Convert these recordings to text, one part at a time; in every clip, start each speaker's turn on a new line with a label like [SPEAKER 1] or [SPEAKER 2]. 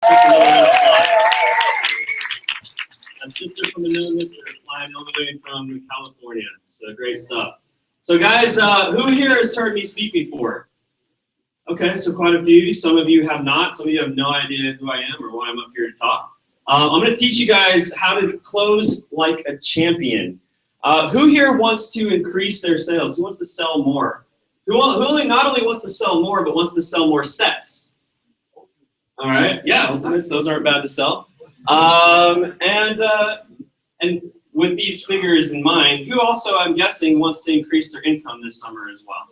[SPEAKER 1] A sister from another mister flying all the way from California. So great stuff. So guys, who here has heard me speak before? Okay, so quite a few. Some of you have not. Some of you have no idea who I am or why I'm up here to talk. I'm going to teach you guys how to close like a champion. Who here wants to increase their sales? Who wants to sell more? Who not only wants to sell more, but wants to sell more sets? All right, yeah, ultimates, those aren't bad to sell. And with these figures in mind, who also, I'm guessing, wants to increase their income this summer as well?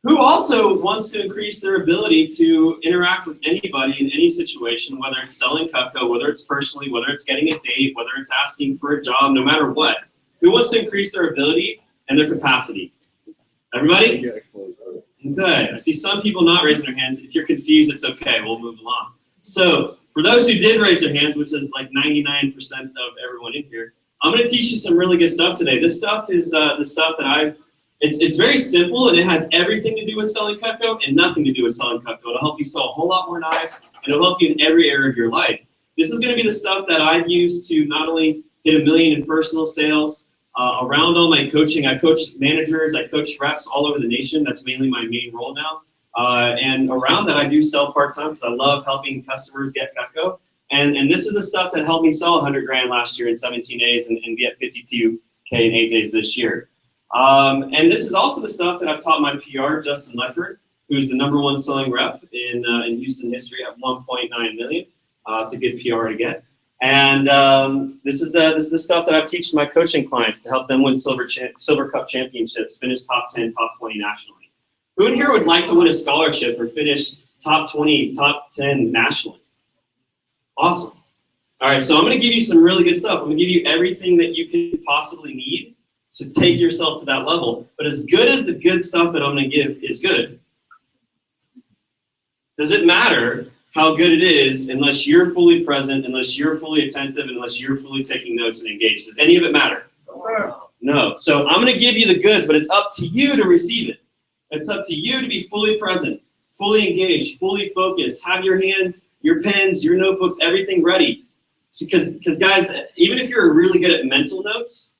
[SPEAKER 1] Who also wants to increase their ability to interact with anybody in any situation, whether it's selling Cutco, whether it's personally, whether it's getting a date, whether it's asking for a job, no matter what. Who wants to increase their ability and their capacity? Everybody? Good. I see some people not raising their hands. If you're confused, it's okay. We'll move along. So for those who did raise their hands, which is like 99% of everyone in here, I'm going to teach you some really good stuff today. This stuff is the stuff that it's very simple, and it has everything to do with selling Cutco and nothing to do with selling Cutco. It'll help you sell a whole lot more knives, and it'll help you in every area of your life. This is going to be the stuff that I've used to not only hit $1 million in personal sales, around all my coaching. I coach managers, I coach reps all over the nation. That's mainly my main role now. And around that, I do sell part-time because I love helping customers get Cutco. And this is the stuff that helped me sell 100 grand last year in 17 days and get 52K in 8 days this year. And this is also the stuff that I've taught my PR, Justin Leffert, who's the #1 selling rep in Houston history at 1.9 million. It's a good PR to get. And this is the stuff that I teach my coaching clients to help them win Silver Cup championships, finish top 10, top 20 nationally. Who in here would like to win a scholarship or finish top 20, top 10 nationally? Awesome. All right, so I'm going to give you some really good stuff. I'm going to give you everything that you could possibly need to take yourself to that level. But as good as the good stuff that I'm going to give is good, does it matter how good it is unless you're fully present, unless you're fully attentive, unless you're fully taking notes and engaged? Does any of it matter? No. So I'm going to give you the goods, but it's up to you to receive it. It's up to you to be fully present, fully engaged, fully focused. Have your hands, your pens, your notebooks, everything ready. Because guys, even if you're really good at mental notes,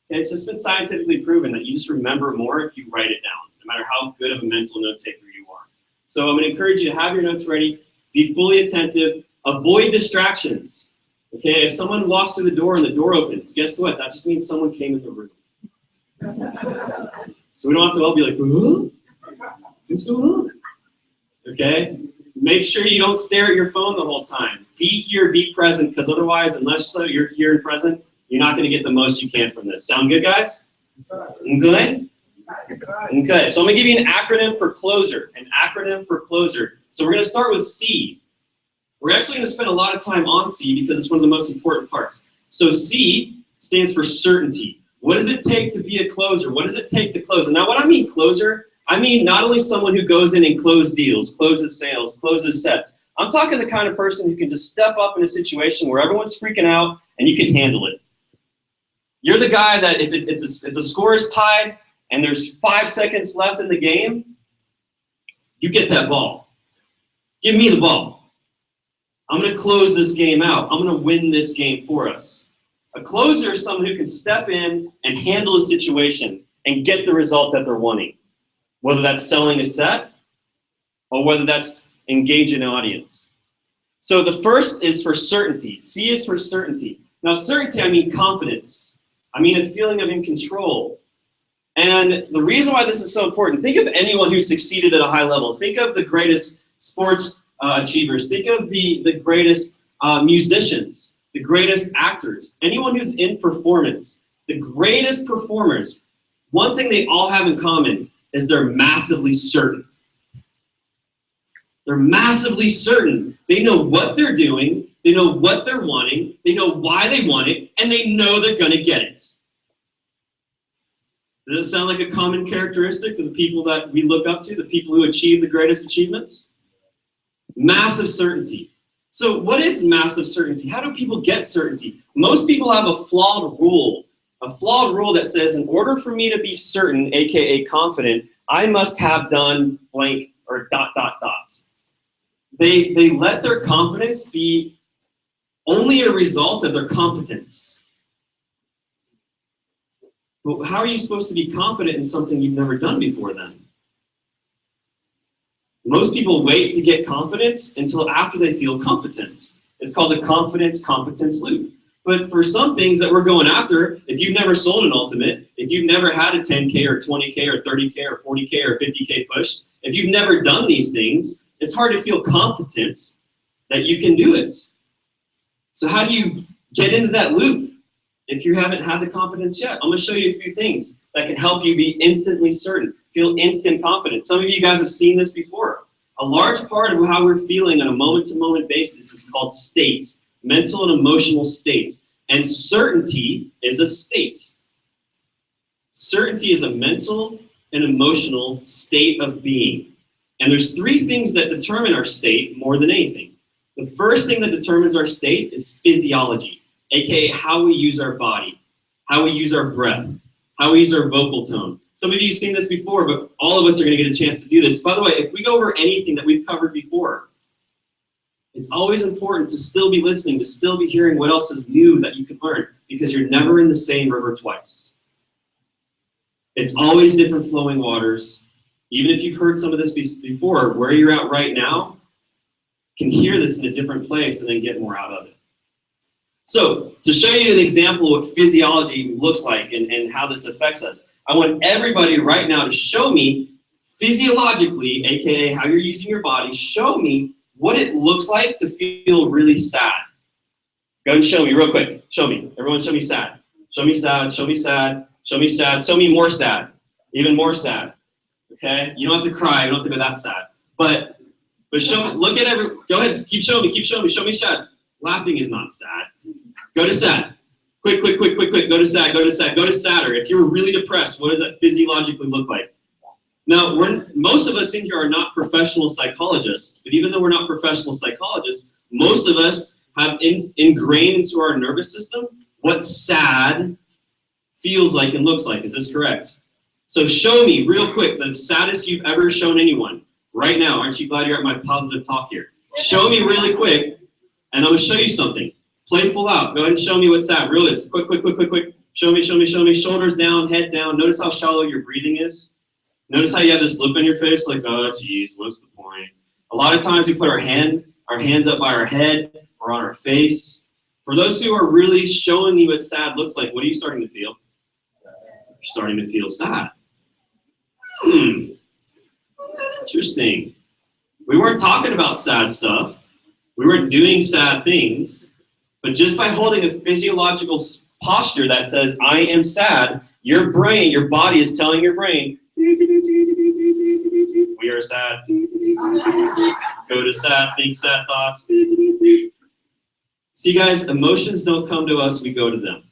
[SPEAKER 1] it's just been scientifically proven that you just remember more if you write it down, no matter how good of a mental note taker you are. So I'm going to encourage you to have your notes ready, be fully attentive, avoid distractions. Okay, if someone walks through the door and the door opens, guess what? That just means someone came in the room. So we don't have to all be like, huh? What's going on? Okay? Make sure you don't stare at your phone the whole time. Be here, be present, because otherwise, unless you're here and present, you're not going to get the most you can from this. Sound good, guys? Good? Okay, so I'm going to give you an acronym for closer. An acronym for closer. So we're going to start with C. We're actually going to spend a lot of time on C because it's one of the most important parts. So C stands for certainty. What does it take to be a closer? What does it take to close? And now when I mean closer, I mean not only someone who goes in and closes deals, closes sales, closes sets. I'm talking the kind of person who can just step up in a situation where everyone's freaking out and you can handle it. You're the guy that if the score is tied and there's 5 seconds left in the game, you get that ball. Give me the ball. I'm going to close this game out. I'm going to win this game for us. A closer is someone who can step in and handle a situation and get the result that they're wanting, whether that's selling a set or whether that's engaging an audience. So the first is for certainty. C is for certainty. Now certainty, I mean confidence. I mean a feeling of in control. And the reason why this is so important, think of anyone who succeeded at a high level. Think of the greatest sports achievers. Think of the greatest musicians, the greatest actors, anyone who's in performance. The greatest performers, one thing they all have in common is they're massively certain. They're massively certain. They know what they're doing, they know what they're wanting, they know why they want it, and they know they're going to get it. Does it sound like a common characteristic of the people that we look up to, the people who achieve the greatest achievements? Massive certainty. So what is massive certainty? How do people get certainty? Most people have a flawed rule that says in order for me to be certain, aka confident, I must have done blank or ... they let their confidence be only a result of their competence. But how are you supposed to be confident in something you've never done before then? Most people wait to get confidence until after they feel competent. It's called the confidence-competence loop. But for some things that we're going after, if you've never sold an ultimate, if you've never had a 10K or 20K or 30K or 40K or 50K push, if you've never done these things, it's hard to feel competent that you can do it. So how do you get into that loop if you haven't had the confidence yet? I'm going to show you a few things that can help you be instantly certain, feel instant confidence. Some of you guys have seen this before. A large part of how we're feeling on a moment-to-moment basis is called state, mental and emotional state. And certainty is a state. Certainty is a mental and emotional state of being. And there's three things that determine our state more than anything. The first thing that determines our state is physiology, aka how we use our body, how we use our breath, how we use our vocal tone. Some of you have seen this before, but all of us are going to get a chance to do this. By the way, if we go over anything that we've covered before, it's always important to still be listening, to still be hearing what else is new that you can learn, because you're never in the same river twice. It's always different flowing waters. Even if you've heard some of this before, where you're at right now, can hear this in a different place and then get more out of it. So, to show you an example of what physiology looks like and how this affects us, I want everybody right now to show me physiologically, aka how you're using your body, show me what it looks like to feel really sad. Go ahead and show me real quick. Show me. Everyone show me sad. Show me sad, show me sad, show me sad, show me more sad, even more sad. Okay? You don't have to cry, you don't have to be that sad. But show me, look at go ahead, keep showing me, show me sad. Laughing is not sad. Go to sad. Quick, go to sad, go to sad, go to sadder. If you were really depressed, what does that physiologically look like? Now, most of us in here are not professional psychologists, but even though we're not professional psychologists, most of us have ingrained into our nervous system what sad feels like and looks like. Is this correct? So show me real quick the saddest you've ever shown anyone right now. Aren't you glad you're at my positive talk here? Show me really quick, and I'm going to show you something. Play full out. Go ahead and show me what's sad. Real is. Quick. Show me. Shoulders down, head down. Notice how shallow your breathing is. Notice how you have this look on your face, like, oh, geez, what's the point? A lot of times we put our hands up by our head or on our face. For those who are really showing me what sad looks like, what are you starting to feel? You're starting to feel sad. Interesting. We weren't talking about sad stuff. We weren't doing sad things. But just by holding a physiological posture that says, I am sad, your body is telling your brain, we are sad. Go to sad, think sad thoughts. See, guys, emotions don't come to us, we go to them.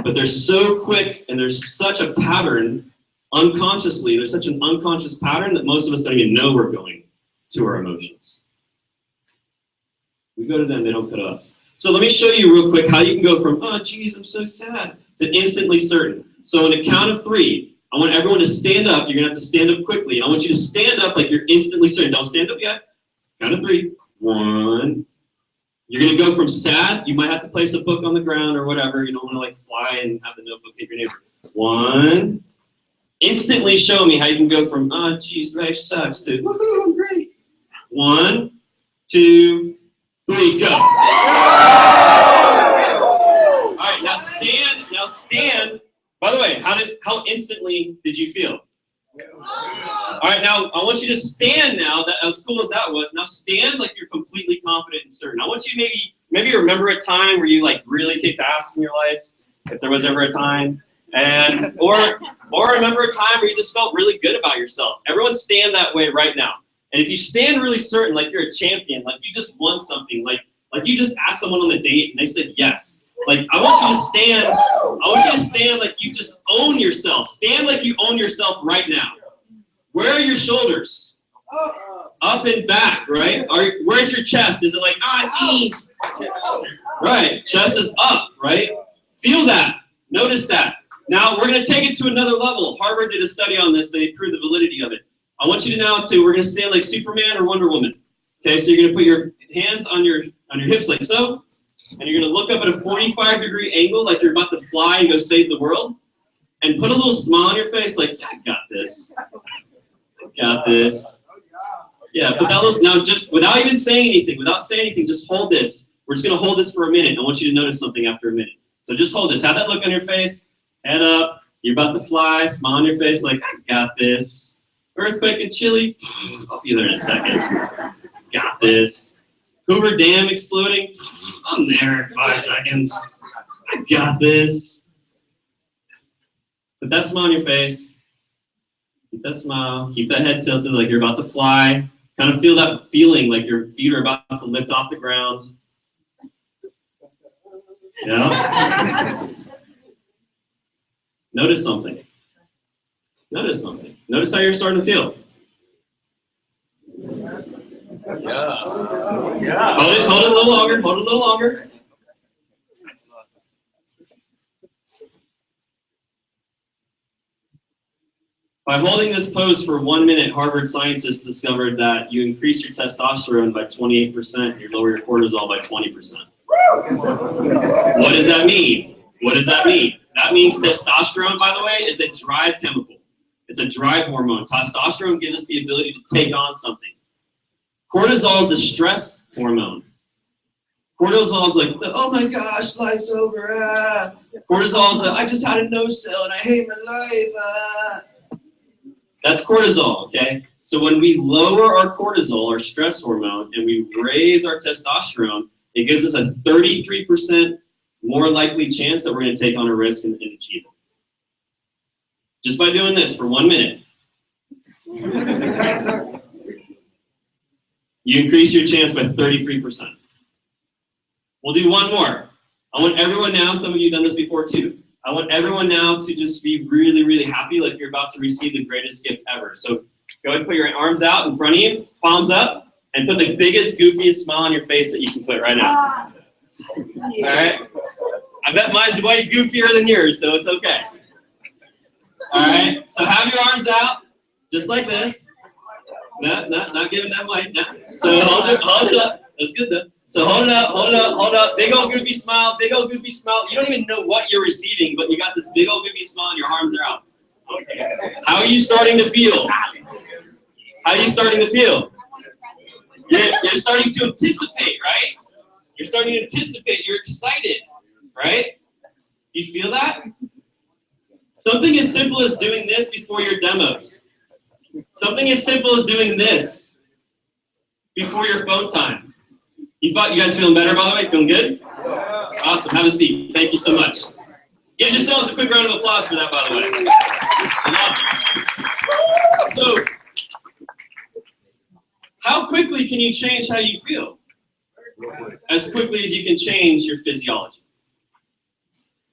[SPEAKER 1] But they're so quick, and there's such a pattern unconsciously, there's such an unconscious pattern that most of us don't even know we're going to our emotions. We go to them, they don't go to us. So let me show you real quick how you can go from, oh, geez, I'm so sad, to instantly certain. So on a count of 3, I want everyone to stand up. You're going to have to stand up quickly. I want you to stand up like you're instantly certain. Don't stand up yet. Count of 3. 1. You're going to go from sad. You might have to place a book on the ground or whatever. You don't want to like fly and have the notebook hit your neighbor. 1. Instantly show me how you can go from, oh, geez, life sucks, to, woohoo, I'm great. 1, 2, 3, go. All right, now stand. By the way, how instantly did you feel? All right, now I want you to stand now. That as cool as that was, now stand like you're completely confident and certain. I want you to maybe remember a time where you like really kicked ass in your life, if there was ever a time, and or remember a time where you just felt really good about yourself. Everyone stand that way right now. And if you stand really certain, like you're a champion, like you just won something, like you just asked someone on a date and they said yes. Like I want you to stand like you just own yourself. Stand like you own yourself right now. Where are your shoulders? Up and back, right? Where's your chest? Is it like, knees? Right, chest is up, right? Feel that, notice that. Now we're gonna take it to another level. Harvard did a study on this, they proved the validity of it. I want you to now we're going to stand like Superman or Wonder Woman. Okay, so you're going to put your hands on your hips like so, and you're going to look up at a 45-degree angle like you're about to fly and go save the world, and put a little smile on your face like, yeah, I got this. I got this. Yeah, put that little, now just without even saying anything, just hold this. We're just going to hold this for a minute. I want you to notice something after a minute. So just hold this. Have that look on your face, head up. You're about to fly, smile on your face like, I got this. Earthquake in Chile, I'll be there in a second. Got this. Hoover Dam exploding, I'm there in 5 seconds. I got this. Put that smile on your face. Keep that smile. Keep that head tilted like you're about to fly. Kind of feel that feeling like your feet are about to lift off the ground. Yeah. Notice something. Notice something. Notice how you're starting to feel.
[SPEAKER 2] Yeah.
[SPEAKER 1] Hold it a little longer. Hold it a little longer. By holding this pose for 1 minute, Harvard scientists discovered that you increase your testosterone by 28% and you lower your cortisol by 20%. What does that mean? What does that mean? That means testosterone, by the way, is a drive chemical. It's a drive hormone. Testosterone gives us the ability to take on something. Cortisol is the stress hormone. Cortisol is like, oh my gosh, life's over. Cortisol is like, I just had a no-cell and I hate my life. That's cortisol, okay? So when we lower our cortisol, our stress hormone, and we raise our testosterone, it gives us a 33% more likely chance that we're going to take on a risk and achieve it. Just by doing this for 1 minute. You increase your chance by 33%. We'll do one more. I want everyone now, some of you have done this before too, I want everyone now to just be really, really happy like you're about to receive the greatest gift ever. So go ahead and put your arms out in front of you, palms up, and put the biggest, goofiest smile on your face that you can put right now. All right? I bet mine's way goofier than yours, so it's okay. All right? So have your arms out, just like this. Not giving that mic. No. So hold it up. That's good though. So hold it up, hold it up, hold up. Big old goofy smile, big old goofy smile. You don't even know what you're receiving, but you got this big old goofy smile and your arms are out. Okay. How are you starting to feel? How are you starting to feel? You're starting to anticipate, right? You're starting to anticipate. You're excited, right? You feel that? Something as simple as doing this before your demos. Something as simple as doing this before your phone time. You guys feeling better, by the way? Feeling good? Awesome. Have a seat. Thank you so much. Give yourselves a quick round of applause for that, by the way. Awesome. So, how quickly can you change how you feel? As quickly as you can change your physiology.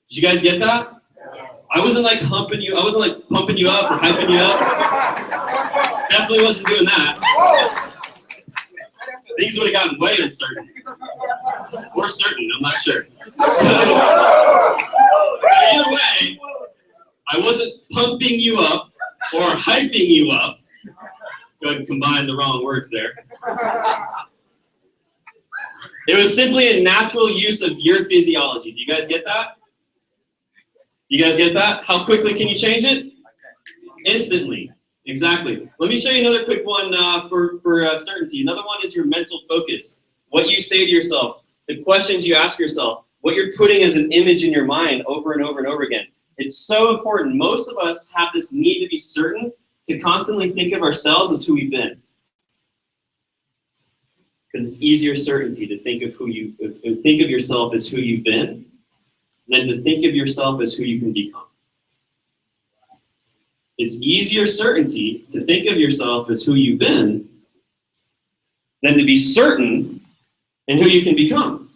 [SPEAKER 1] Did you guys get that? I wasn't like humping you. I wasn't like pumping you up or hyping you up. Definitely wasn't doing that. Things would have gotten way uncertain. Or certain, I'm not sure. So either way, I wasn't pumping you up or hyping you up. Go ahead and combine the wrong words there. It was simply a natural use of your physiology. Do you guys get that? Do you guys get that? How quickly can you change it? Instantly. Exactly. Let me show you another quick one for certainty. Another one is your mental focus. What you say to yourself, the questions you ask yourself, what you're putting as an image in your mind over and over and over again. It's so important. Most of us have this need to be certain, to constantly think of ourselves as who we've been. Because it's easier certainty to think of yourself as who you've been than to think of yourself as who you can become. It's easier certainty to think of yourself as who you've been than to be certain in who you can become.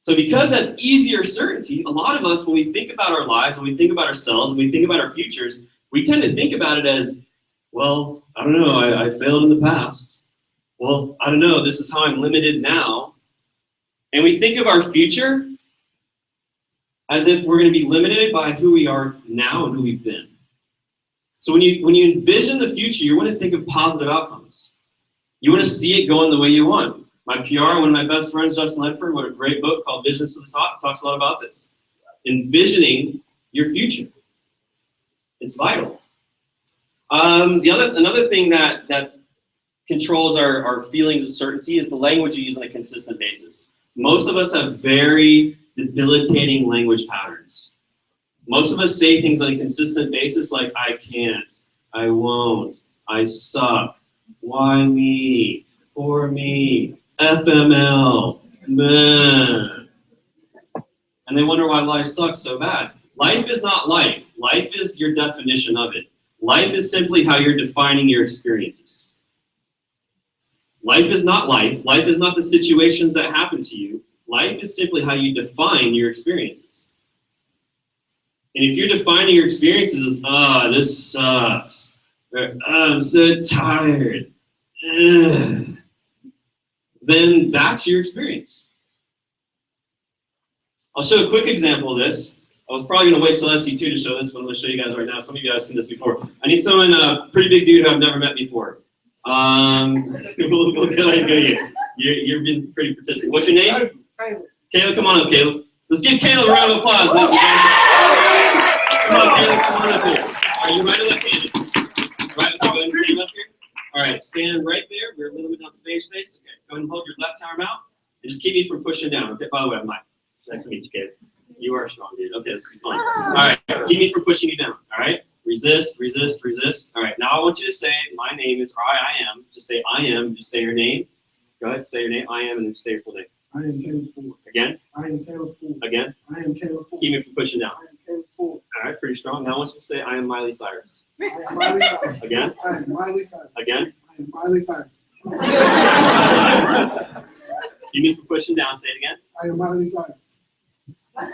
[SPEAKER 1] So because that's easier certainty, a lot of us, when we think about our lives, when we think about ourselves, when we think about our futures, we tend to think about it as, well, I don't know, I failed in the past. Well, I don't know, this is how I'm limited now. And we think of our future as if we're going to be limited by who we are now and who we've been. So when you envision the future, you want to think of positive outcomes. You want to see it going the way you want. My PR, one of my best friends, Justin Ledford, wrote a great book called Visions to the Top. It talks a lot about this. Envisioning your future. It's vital. Another thing that controls our feelings of certainty is the language you use on a consistent basis. Most of us have very debilitating language patterns. Most of us say things on a consistent basis like, I can't, I won't, I suck, why me, poor me, FML, meh. And they wonder why life sucks so bad. Life is not life. Life is your definition of it. Life is simply how you're defining your experiences. Life is not life. Life is not the situations that happen to you. Life is simply how you define your experiences. And if you're defining your experiences as, this sucks, or, I'm so tired, then that's your experience. I'll show a quick example of this. I was probably going to wait till SC2 to show this, but I'm going to show you guys right now. Some of you guys have seen this before. I need someone, a pretty big dude who I've never met before. We'll go here. You've been pretty participant. What's your name? Caleb, come on up, Caleb. Let's give Caleb a round of applause. Come on, Caleb, come on up here. Are you right or left-handed? Right, go ahead and stand up here. All right, stand right there. We're a little bit on stage space. Okay, go ahead and hold your left arm out. And just keep me from pushing down. Okay, by the way, I'm Mike. Nice to meet you, Caleb. You are strong, dude. Okay, this will be fun. All right, keep me from pushing you down. All right, resist, resist, resist. All right, now I want you to say, my name is, or I am. Just say, I am. Just say your name. Go ahead, say your name. I am, and then just say your full name.
[SPEAKER 2] I am Caleb Ford.
[SPEAKER 1] Again?
[SPEAKER 2] I am Caleb Ford.
[SPEAKER 1] Again?
[SPEAKER 2] I am Caleb Ford.
[SPEAKER 1] Keep me from pushing down.
[SPEAKER 2] I am Caleb Ford.
[SPEAKER 1] All right, pretty strong. Now I want you to say, I am Miley Cyrus.
[SPEAKER 2] I am Miley Cyrus.
[SPEAKER 1] Again?
[SPEAKER 2] I am Miley Cyrus.
[SPEAKER 1] Again?
[SPEAKER 2] I am Miley Cyrus.
[SPEAKER 1] Keep me from pushing down. Say it again.
[SPEAKER 2] I am Miley Cyrus.
[SPEAKER 1] All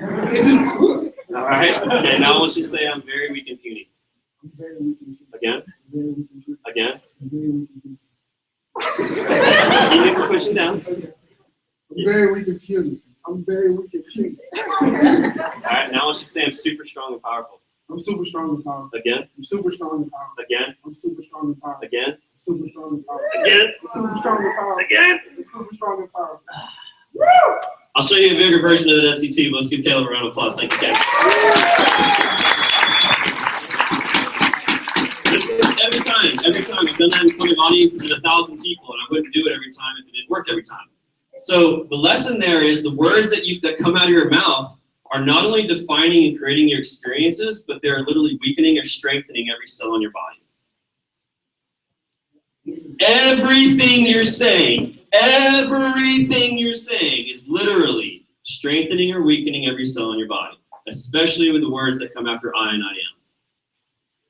[SPEAKER 1] right. Okay, now I want you to say, I'm very weak and puny.
[SPEAKER 2] I'm very weak and puny.
[SPEAKER 1] Again?
[SPEAKER 2] I'm very weak and puny.
[SPEAKER 1] Again?
[SPEAKER 2] I'm very weak and puny.
[SPEAKER 1] Keep me from pushing down.
[SPEAKER 2] Okay. I'm very weak and puny. I'm very weak and puny.
[SPEAKER 1] All right, now I want you to say, I'm super strong and powerful.
[SPEAKER 2] I'm super strong and powerful.
[SPEAKER 1] Again?
[SPEAKER 2] I'm super strong and powerful.
[SPEAKER 1] Again?
[SPEAKER 2] I'm super strong and powerful.
[SPEAKER 1] Again?
[SPEAKER 2] I'm super strong and powerful.
[SPEAKER 1] Again?
[SPEAKER 2] I'm super strong and powerful.
[SPEAKER 1] Again?
[SPEAKER 2] I'm super strong and powerful.
[SPEAKER 1] I'll show you a bigger version of the SC2, but let's give Caleb a round of applause. Thank you, Caleb. This works every time. Every time. I've done that in front of audiences of 1,000 people, and I wouldn't do it every time if it didn't work every time. So the lesson there is the words that come out of your mouth are not only defining and creating your experiences, but they're literally weakening or strengthening every cell in your body. Everything you're saying is literally strengthening or weakening every cell in your body, especially with the words that come after I and I am.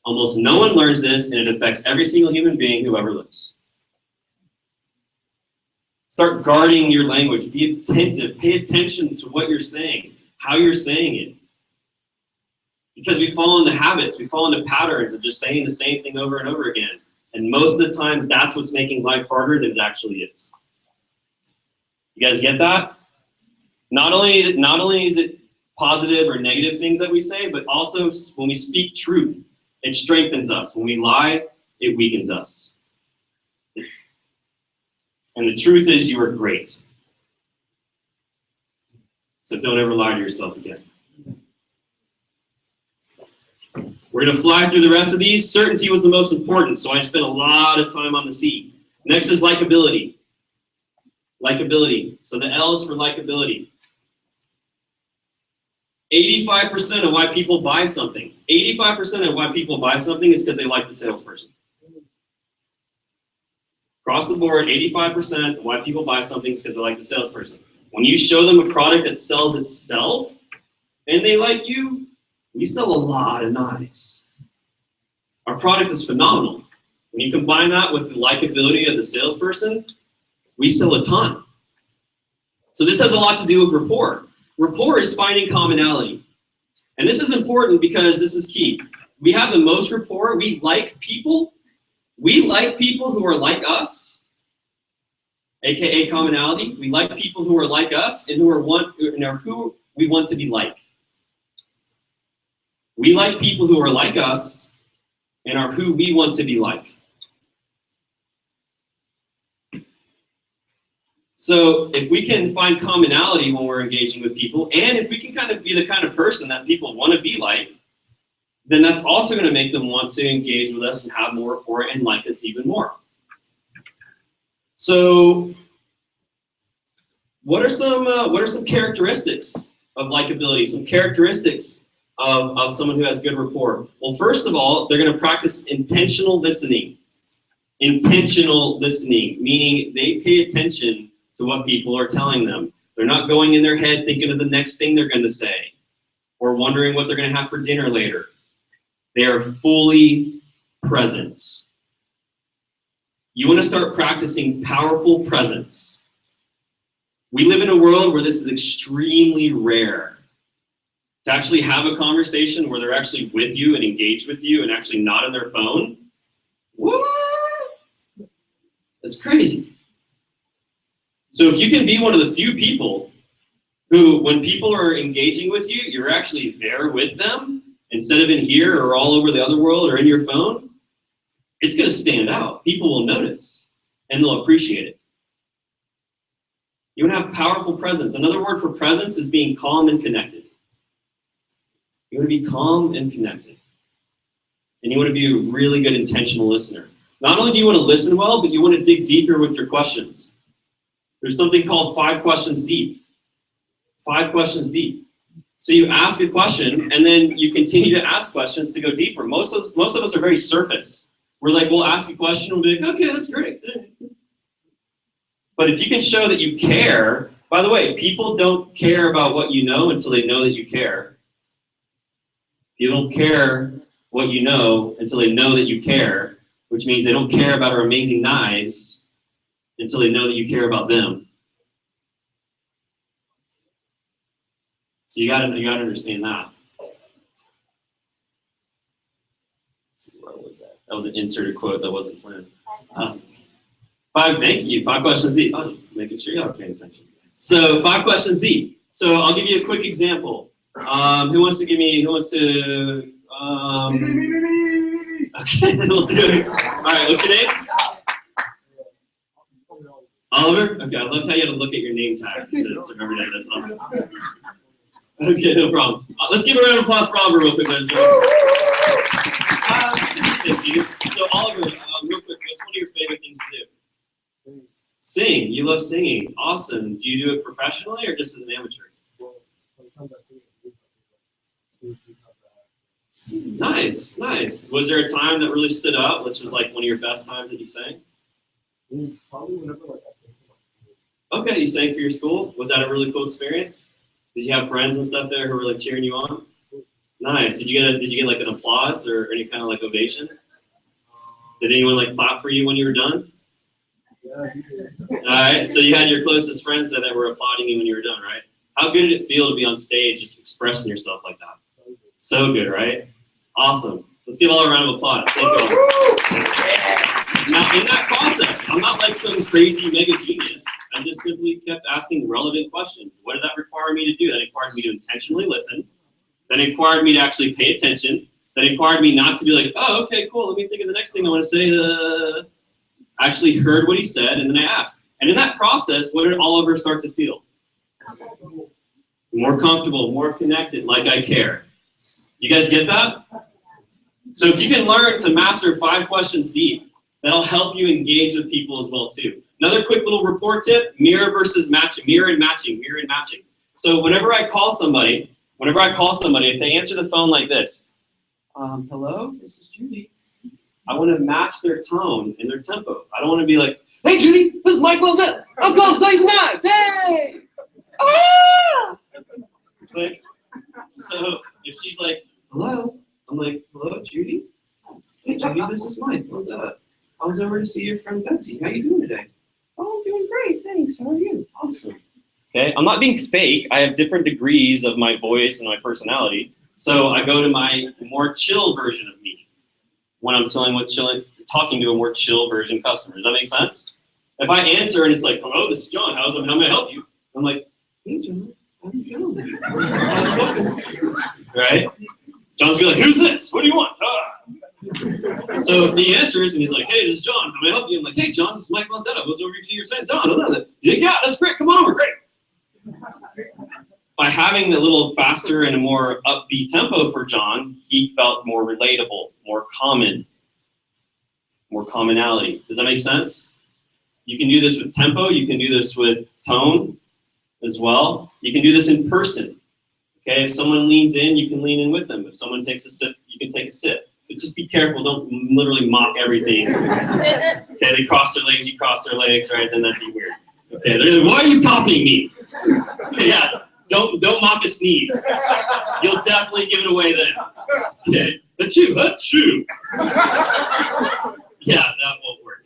[SPEAKER 1] Almost no one learns this, and it affects every single human being who ever lives. Start guarding your language. Be attentive. Pay attention to what you're saying, how you're saying it. Because we fall into habits. We fall into patterns of just saying the same thing over and over again. And most of the time, that's what's making life harder than it actually is. You guys get that? Not only is it positive or negative things that we say, but also when we speak truth, it strengthens us. When we lie, it weakens us. And the truth is, you are great. So don't ever lie to yourself again. We're going to fly through the rest of these. Certainty was the most important, so I spent a lot of time on the C. Next is likability. Likability. So the L is for likability. 85% of why people buy something. 85% of why people buy something is because they like the salesperson. Across the board, 85% of why people buy something is because they like the salesperson. When you show them a product that sells itself and they like you, we sell a lot of knives. Our product is phenomenal. When you combine that with the likability of the salesperson, we sell a ton. So this has a lot to do with rapport. Rapport is finding commonality. And this is important because this is key. We have the most rapport. We like people. We like people who are like us, aka commonality. We like people who are like us and who we want to be like. We like people who are like us, and are who we want to be like. So if we can find commonality when we're engaging with people, and if we can kind of be the kind of person that people want to be like, then that's also going to make them want to engage with us and have more rapport and like us even more. So what are some characteristics of likability, some characteristics of someone who has good rapport? Well, first of all, they're going to practice intentional listening. Intentional listening, meaning they pay attention to what people are telling them. They're not going in their head thinking of the next thing they're going to say or wondering what they're going to have for dinner later. They are fully present. You want to start practicing powerful presence. We live in a world where this is extremely rare. To actually have a conversation where they're actually with you and engaged with you and actually not on their phone. What? That's crazy. So if you can be one of the few people who, when people are engaging with you, you're actually there with them instead of in here or all over the other world or in your phone, it's going to stand out. People will notice and they'll appreciate it. You want to have powerful presence. Another word for presence is being calm and connected. You want to be calm and connected. And you want to be a really good intentional listener. Not only do you want to listen well, but you want to dig deeper with your questions. There's something called 5 questions deep. 5 questions deep. So you ask a question, and then you continue to ask questions to go deeper. Most of us are very surface. We're like, we'll ask a question, we'll be like, okay, that's great. But if you can show that you care, by the way, people don't care about what you know until they know that you care. People don't care what you know until they know that you care, which means they don't care about our amazing knives until they know that you care about them. So you gotta understand that. Let's see, where was that? That was an inserted quote that wasn't planned. 5, thank you. 5 questions deep. I was just making sure y'all are paying attention. So 5 questions deep. So I'll give you a quick example. Who wants to? Me. Okay, we'll do it. All right, what's your name? Oliver? Okay, I loved how you had to look at your name tag to remember that. That's awesome. Okay, no problem. Let's give a round of applause for Oliver real quick. So Oliver, real quick, what's one of your favorite things to do? Sing. You love singing. Awesome. Do you do it professionally or just as an amateur? Nice, nice. Was there a time that really stood out, which was like one of your best times that you sang?
[SPEAKER 2] Probably whenever like I think
[SPEAKER 1] Okay, you sang for your school. Was that a really cool experience? Did you have friends and stuff there who were like cheering you on? Nice. Did you get like an applause or any kind of like ovation? Did anyone like clap for you when you were done?
[SPEAKER 2] Yeah.
[SPEAKER 1] All right. So you had your closest friends that were applauding you when you were done, right? How good did it feel to be on stage just expressing yourself like that? So good, right? Awesome. Let's give all a round of applause. Thank you all. Now, in that process, I'm not like some crazy mega genius. I just simply kept asking relevant questions. What did that require me to do? That required me to intentionally listen. That required me to actually pay attention. That required me not to be like, oh, okay, cool. Let me think of the next thing I want to say. I actually heard what he said, and then I asked. And in that process, what did Oliver start to feel? More comfortable, more connected, like I care. You guys get that? So if you can learn to master 5 questions deep, that'll help you engage with people as well too. Another quick little rapport tip, mirror versus matching, mirror and matching. So whenever I call somebody, if they answer the phone like this, hello, this is Judy. I want to match their tone and their tempo. I don't want to be like, hey Judy, this is Mike Lonzetta. I'm calling to slice knives. Hey! Ah! Like, so if she's like, hello, I'm like, hello, Judy? Hey Judy, this is Mike. What's up? I was over to see your friend Betsy. How you doing today? Oh, I'm doing great, thanks. How are you? Awesome. Okay, I'm not being fake. I have different degrees of my voice and my personality. So I go to my more chill version of me when I'm talking to a more chill version customer. Does that make sense? If I answer and it's like, hello, this is John. How may I help you? I'm like, hey John, how's it going? How's it going? Right? John's gonna be like, who's this? What do you want? So if he answers and he's like, hey, this is John, how may I help you? I'm like, hey, John, this is Mike Lonzetta. What's over to your saying? John, another. He's like, yeah, that's great. Come on over. Great. By having a little faster and a more upbeat tempo for John, he felt more relatable, more common, more commonality. Does that make sense? You can do this with tempo. You can do this with tone as well. You can do this in person. Okay, if someone leans in, you can lean in with them. If someone takes a sip, you can take a sip. But just be careful. Don't literally mock everything. Okay, they cross their legs, you cross their legs, right? Then that'd be weird. Okay, they're like, why are you copying me? Okay, yeah, don't mock a sneeze. You'll definitely give it away then. Okay, achoo. Yeah, that won't work.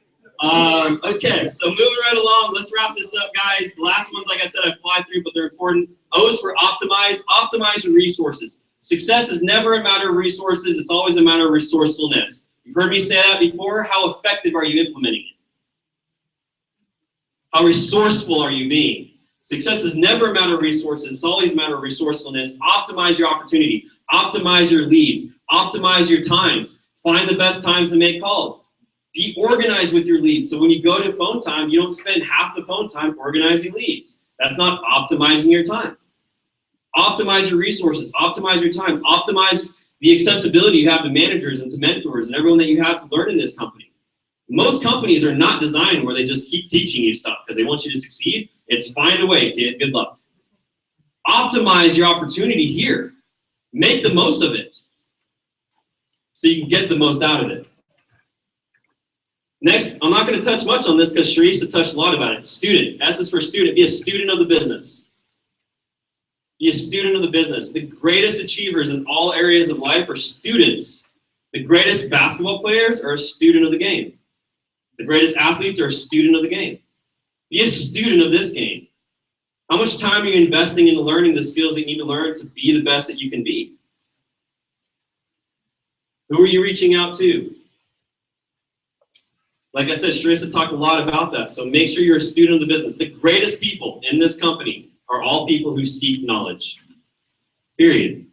[SPEAKER 1] Okay, so moving right along, let's wrap this up, guys. The last ones, like I said, I fly through, but they're important. O is for optimize. Optimize your resources. Success is never a matter of resources. It's always a matter of resourcefulness. You've heard me say that before. How effective are you implementing it? How resourceful are you being? Success is never a matter of resources. It's always a matter of resourcefulness. Optimize your opportunity. Optimize your leads. Optimize your times. Find the best times to make calls. Be organized with your leads. So when you go to phone time, you don't spend half the phone time organizing leads. That's not optimizing your time. Optimize your resources. Optimize your time. Optimize the accessibility you have to managers and to mentors and everyone that you have to learn in this company. Most companies are not designed where they just keep teaching you stuff because they want you to succeed. It's find a way, kid. Good luck. Optimize your opportunity here. Make the most of it so you can get the most out of it. Next, I'm not going to touch much on this because Sharissa touched a lot about it. Student. S is for student. Be a student of the business. Be a student of the business. The greatest achievers in all areas of life are students. The greatest basketball players are a student of the game. The greatest athletes are a student of the game. Be a student of this game. How much time are you investing into learning the skills that you need to learn to be the best that you can be? Who are you reaching out to? Like I said, Sharissa talked a lot about that, so make sure you're a student of the business. The greatest people in this company are all people who seek knowledge. Period.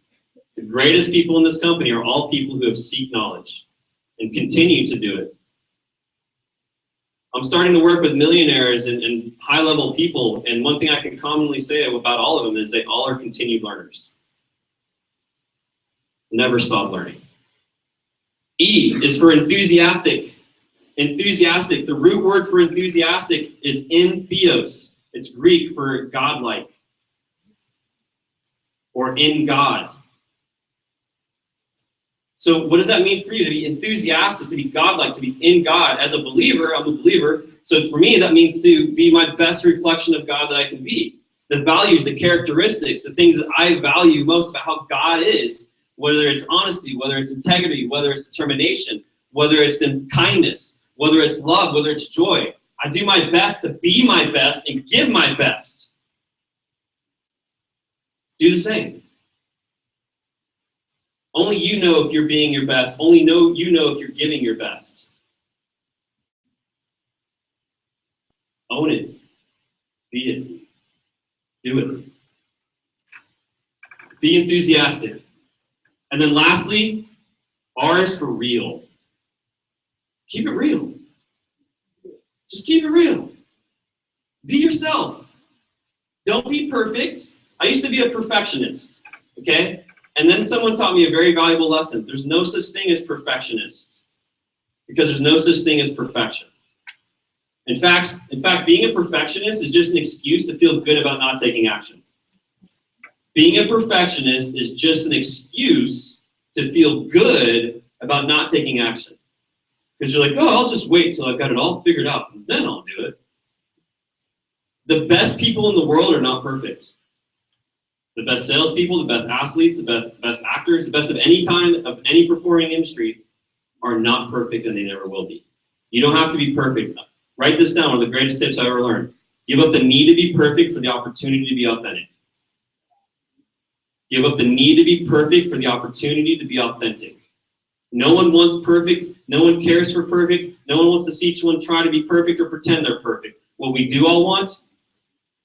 [SPEAKER 1] The greatest people in this company are all people who have seek knowledge and continue to do it. I'm starting to work with millionaires and high-level people, and one thing I can commonly say about all of them is they all are continued learners. Never stop learning. E is for enthusiastic. Enthusiastic. The root word for enthusiastic is entheos. It's Greek for godlike or in God. So what does that mean for you? To be enthusiastic, to be godlike, to be in God. As a believer, I'm a believer. So for me, that means to be my best reflection of God that I can be. The values, the characteristics, the things that I value most about how God is, whether it's honesty, whether it's integrity, whether it's determination, whether it's kindness, whether it's love, whether it's joy. I do my best to be my best and give my best. Do the same. Only you know if you're being your best. Only you know if you're giving your best. Own it. Be it. Do it. Be enthusiastic. And then lastly, R is for real. Keep it real. Just keep it real. Be yourself. Don't be perfect. I used to be a perfectionist, okay? And then someone taught me a very valuable lesson. There's no such thing as perfectionists because there's no such thing as perfection. In fact, being a perfectionist is just an excuse to feel good about not taking action. Being a perfectionist is just an excuse to feel good about not taking action. Because you're like, oh, I'll just wait till I've got it all figured out, and then I'll do it. The best people in the world are not perfect. The best salespeople, the best athletes, the best actors, the best of any kind of any performing industry are not perfect, and they never will be. You don't have to be perfect. Write this down, one of the greatest tips I've ever learned. Give up the need to be perfect for the opportunity to be authentic. Give up the need to be perfect for the opportunity to be authentic. No one wants perfect. No one cares for perfect. No one wants to see someone try to be perfect or pretend they're perfect. What we do all want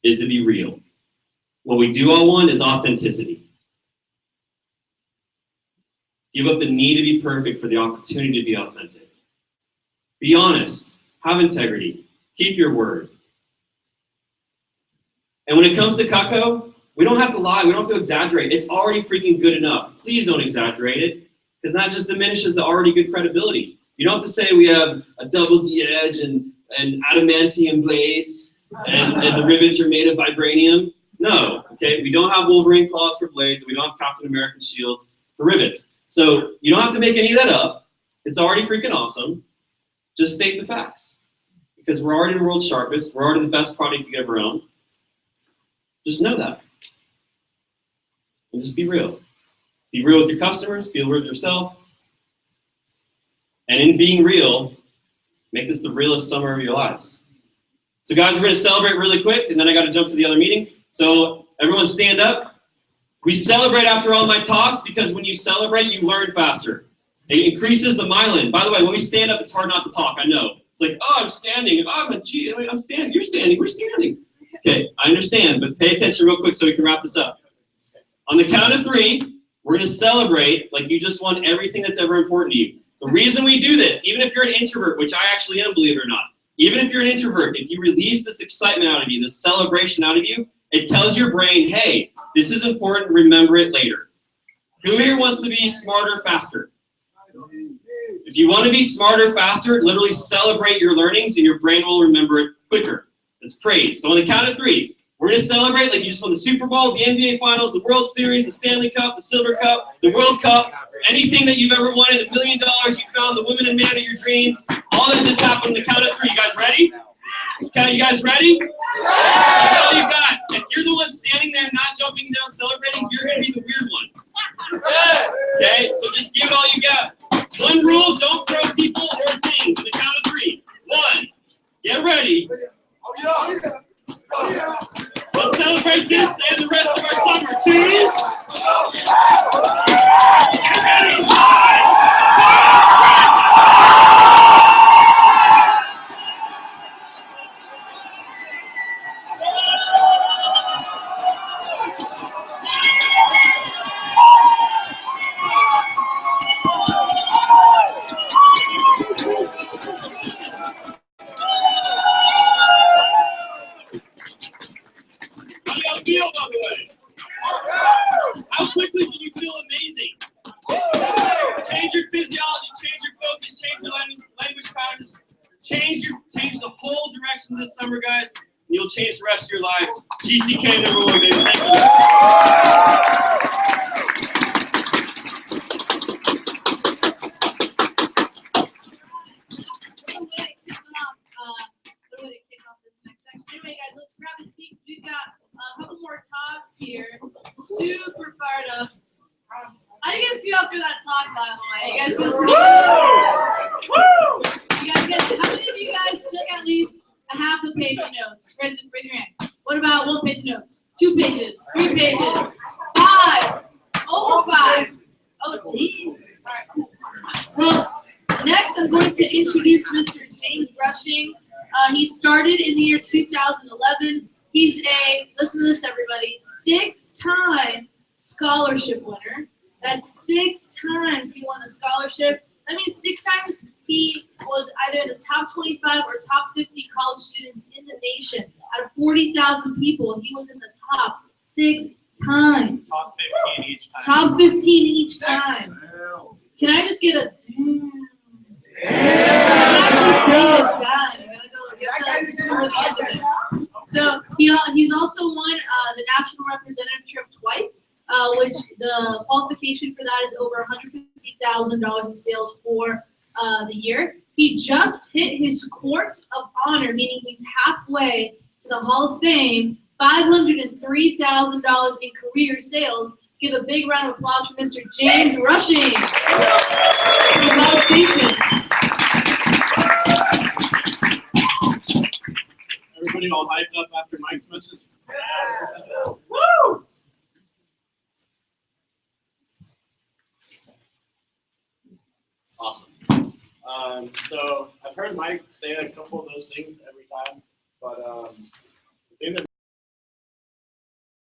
[SPEAKER 1] is to be real. What we do all want is authenticity. Give up the need to be perfect for the opportunity to be authentic. Be honest. Have integrity. Keep your word. And when it comes to Cutco, we don't have to lie. We don't have to exaggerate. It's already freaking good enough. Please don't exaggerate it, because that just diminishes the already good credibility. You don't have to say we have a double D edge and adamantium blades and the rivets are made of vibranium. No, okay? We don't have Wolverine claws for blades. We don't have Captain American shields for rivets. So you don't have to make any of that up. It's already freaking awesome. Just state the facts. Because we're already the world's sharpest. We're already the best product you could ever own. Just know that. And just be real. Be real with your customers. Be real with yourself. And in being real, make this the realest summer of your lives. So guys, we're going to celebrate really quick, and then I got to jump to the other meeting. So everyone stand up. We celebrate after all my talks, because when you celebrate, you learn faster. It increases the myelin. By the way, when we stand up, it's hard not to talk. I know. It's like, oh, I'm standing. Oh, I'm standing. You're standing. We're standing. Okay, I understand, but pay attention real quick so we can wrap this up. On the count of 3, we're going to celebrate like you just won everything that's ever important to you. The reason we do this, even if you're an introvert, which I actually am, believe it or not, even if you're an introvert, if you release this excitement out of you, this celebration out of you, it tells your brain, hey, this is important, remember it later. Who here wants to be smarter, faster? If you want to be smarter, faster, literally celebrate your learnings and your brain will remember it quicker. That's praise. So on the count of 3, we're going to celebrate like you just won the Super Bowl, the NBA Finals, the World Series, the Stanley Cup, the Silver Cup, the World Cup, anything that you've ever wanted, $1 million, you found the woman and man of your dreams, all that just happened on the count of 3. You guys ready? Okay, you guys ready? That's all you got. If you're the one standing there not jumping down celebrating, you're going to be the weird one. Okay, so just give it all you got. One rule, don't throw people or things on the count of 3. 1, get ready. Let's celebrate this and the rest of our summer. 2, get ready. 1, 2, 3. How do y'all feel, by the way? How quickly can you feel amazing? Change your physiology, change your focus, change your language patterns, change the whole direction this summer, guys, and you'll change the rest of your lives. GCK #1, baby. Thank you.
[SPEAKER 3] Anyway, guys, let's grab a seat. We've got a couple more talks here. Super fired up. How do you guys feel after that talk, by the way? You guys feel pretty good? You guys how many of you guys took at least a half a page of notes? Raise your hand. What about 1 page of notes? 2 pages? 3 pages? 5? Over 5? Oh, damn. Well, next I'm going to introduce Mr. James Rushing. He started in the year 2011. He's listen to this, everybody, 6-time scholarship winner. That's 6 times he won a scholarship. That means 6 times he was either in the top 25 or top 50 college students in the nation. Out of 40,000 people, he was in the top 6 times.
[SPEAKER 4] Top 15 each time.
[SPEAKER 3] Top 15 each time. Can I just get a damn? I'm actually saying it's bad. You gotta go the end of it. So he's also won the national representative twice, which the qualification for that is over $150,000 in sales for the year. He just hit his court of honor, meaning he's halfway to the Hall of Fame, $503,000 in career sales. Give a big round of applause for Mr. James Rushing from College Station.
[SPEAKER 4] Everybody all hyped up after Mike's message?
[SPEAKER 3] Woo!
[SPEAKER 4] Awesome. So I've heard Mike say a couple of those things every time, but the thing that